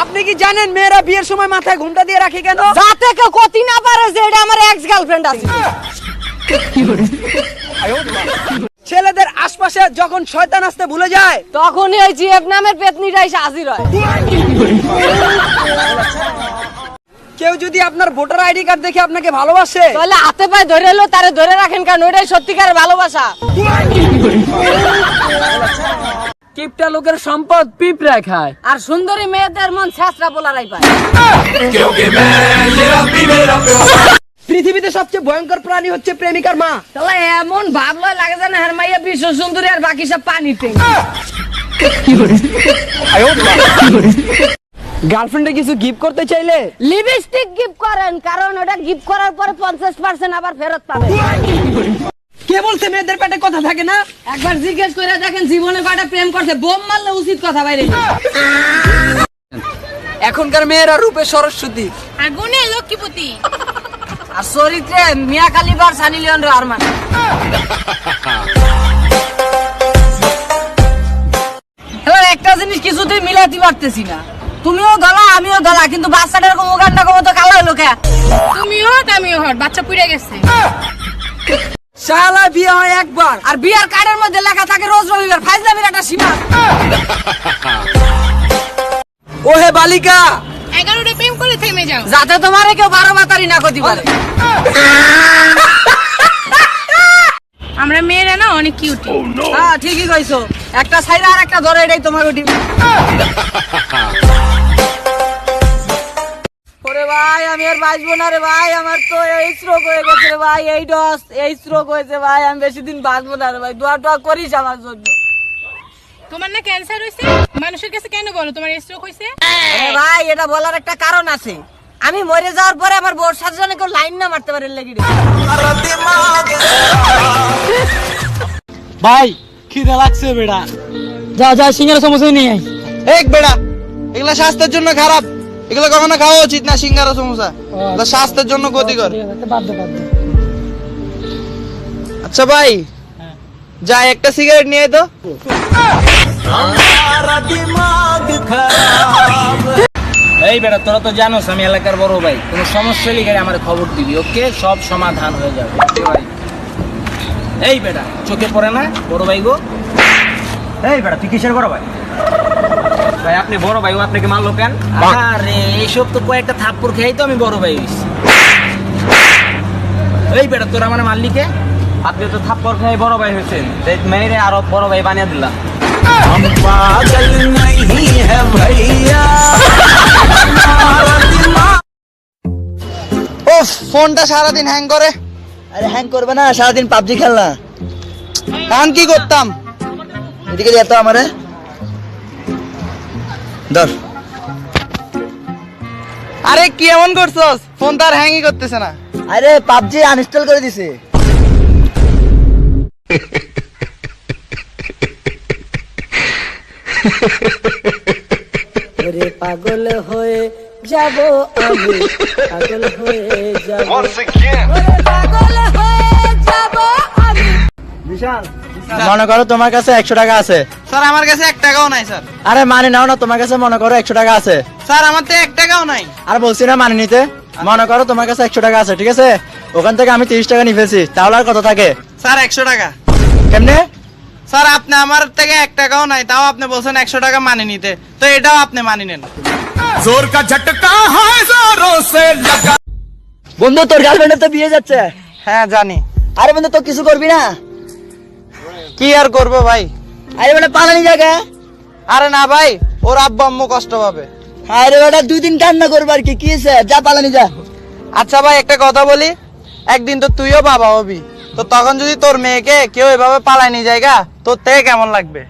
আপনি কি জানেন মেয়েরা বিয়ের সময় মাথায় ঘোমটা দিয়ে রাখে কেন? যাতে কেউ কতি না পারে যে এটা আমার এক্স গার্লফ্রেন্ড আছে। ছেলেদের আশপাশে যখন শয়তান আসতে ভুলে যায় তখনই ওই জিএফ নামের পেতনিটা এসে হাজির হয়। কেউ যদি আপনার ভোটার আইডি কার্ড দেখে আপনাকে ভালোবাসে তাহলে হাতে পায়ে ধরে এলো তারে ধরে রাখেন, কারণ ওইটাই সত্যিকারের ভালোবাসা। কিপটা লোকের সম্পদ পিঁপড়া খায়, আর সুন্দরী মেয়েদের মন ছেঁচড়া পোলারাই পায়। পৃথিবীতে সবচেয়ে ভয়ঙ্কর প্রাণী হচ্ছে প্রেমিকার মা। তাহলে এমন ভাবলো লাগে যেন হের মাইয়া বিশ্ব সুন্দরী আর বাকি সব পানিতে। গার্লফ্রেন্ডে কিছু গিফট করতে চাইলে লিপস্টিক গিফট করেন, কারণ ওটা গিফট করার পরে 50% আবার ফেরত পাবেন। কে বলছে মেয়েদের পেটে কথা থাকে না? একবার জিজ্ঞেস করে দেখেন জীবনে কয়টা প্রেম করছে, বোম মারলে উচিত কথা বাইরে। এখনকার মেয়েরা রূপে সরস্বতী আর গুণে লক্ষ্মীপতি, আর চরিত্রে মিয়া খালিফার সানি লিওন রে আরমান। এবার একটা জিনিস কিছুতেই মিলাতে পারতেছি না, তুমিও গলা আমিও গলা, কিন্তু বাচ্চাটার এরকম উগান্ডা কম তো কালো হলো কে? তুমিও হট আমিও হট, বাচ্চা পুড়ে গেছে। শালা বিয়ে হয় একবার, আর বিয়ার কার্ডের মধ্যে লেখা থাকে রোজ রবিবার, ফাইজলামির একটা সীমা। ওহে বালিকা 11টা প্রেম করে থেমে যাও, যাতে তোমারে কেউ 12 মাতারি না করতে পারে। আমরা মেয়েরা না অনেক কিউটি। হ্যাঁ ঠিকই কইছো, একটা ছাইরা আর একটা ধরে, এটাই তোমার ওটি। ওরে ভাই আমি আর বাঁচবো না রে ভাই, আমার তো এই স্ট্রোক হয়ে গেছে রে ভাই, এই স্ট্রোক হয়েছে ভাই, আমি বেশি দিন বাঁচবো না রে ভাই, দোয়া টোয়া করিস আমার জন্য। তোমার না ক্যান্সার হইছে, মানুষের কাছে কেন বলো তোমার স্ট্রোক হইছে? ভাই এটা বলার একটা কারণ আছে, আমি মরে যাওয়ার পরে আমার বোর সাথে যেন কেউ লাইন না মারতে পারে লেগে। ভাই খিদে লাগছে বেড়া, যা যা সিঙ্গারা সমোসা নিয়ে আয়। এক বেড়া, এগুলা স্বাস্থ্যের জন্য খারাপ, এগুলো কখনো খাওয়া উচিত না। সিঙ্গারা সমোসা এগুলো স্বাস্থ্যের জন্য ক্ষতিকর। আচ্ছা ভাই যা একটা সিগারেট নিয়ে আয় তো। এই বেটা তোরা তো জানোস আমি এলাকার বড় ভাই, কোনো সমস্যা হলে আমার খবর দিবি, ওকে? সব সমাধান হয়ে যাবে ভাই। এই বেটা চোখে পড়ে না বড় ভাই গো? এই বেটা তুই কিসের বড় ভাই? ভাই আপনি বড় ভাই, ও আপনাকে মারলো কেন? আরে এইসব তো কয়েকটা থাপ্পড় খেয়েই তো আমি বড় ভাই হইছি। এই বেটা তোরা মানে মারলি কে? আপনি তো থাপ্পড় খেয়ে বড় ভাই হয়েছেন, তাই মেরে আরো বড় ভাই বানিয়ে দিলাম। ও ফোনটা সারাদিন হ্যাং করে। আরে হ্যাং করবে না, সারাদিন পাবজি খেল না। এখন কি করতাম? এদিকে যেত আমারে ধর। আরে কি এমন করছস? ফোন তো আর হ্যাংই করতেছে না। আরে পাবজি আনইনস্টল করে দিছে। ওরে পাগল হয়ে যাব আমি, পাগল হয়ে যাব, ওরে পাগল হয়ে যাব আমি। বিশাল মনে করো তোমার কাছে 100 টাকা আছে। স্যার আমার কাছে 1 টাকাও নাই স্যার। আরে মানে নাও না, তোমার কাছে মনে করো 100 টাকা আছে। স্যার আমার তো 1 টাকাও নাই। আর বলছি না মানে নিতে। মনে করো তোমার কাছে 100 টাকা আছে, ঠিক আছে? ওখান থেকে আমি 30 টাকা নিয়ে ফেলছি, তাহলে আর কত থাকে? স্যার 100 টাকা। কেমনে? স্যার আপনি আমার থেকে 1 টাকাও নাই, তাও আপনি বলছেন 100 টাকা মানে নিতে, তো এটাও আপনি মানে নেন। বন্ধু তোর গার্লফ্রেন্ডের তো বিয়ে যাচ্ছে। হ্যাঁ জানি। আরে বন্ধু তো কিছু করবি না? কি আর করবো ভাই? আরে বেটা পালানি জায়গা। আরে না ভাই, ওর আব্বু আম্মু কষ্ট পাবে। আরে বেটা 2 দিন কান্না করবো আর কি, কি হয়েছে? যা পালানি যা। আচ্ছা ভাই একটা কথা বলি, একদিন তো তুইও বাবা হবি, তো তখন যদি তোর মেয়েকে কেউ এভাবে পালায় নিয়ে জায়গা, তোর থেকে কেমন লাগবে?